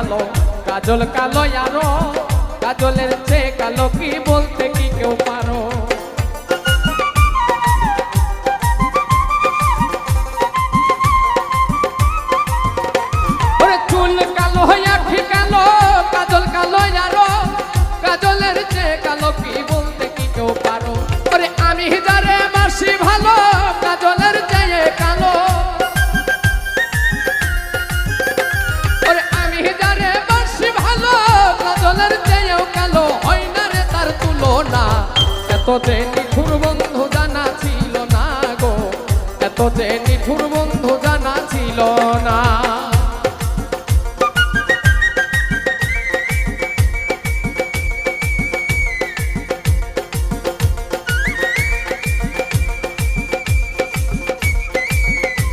কালো কাজল কালো আরো কাজলের চেয়ে কালো কি বলতে কি কেউ পারো ওরে চুল কালো আখি কালো কাজল কালো আরো কাজলের চেয়ে কালো কি বলতে কি কেউ পারো ওরে আমি যারে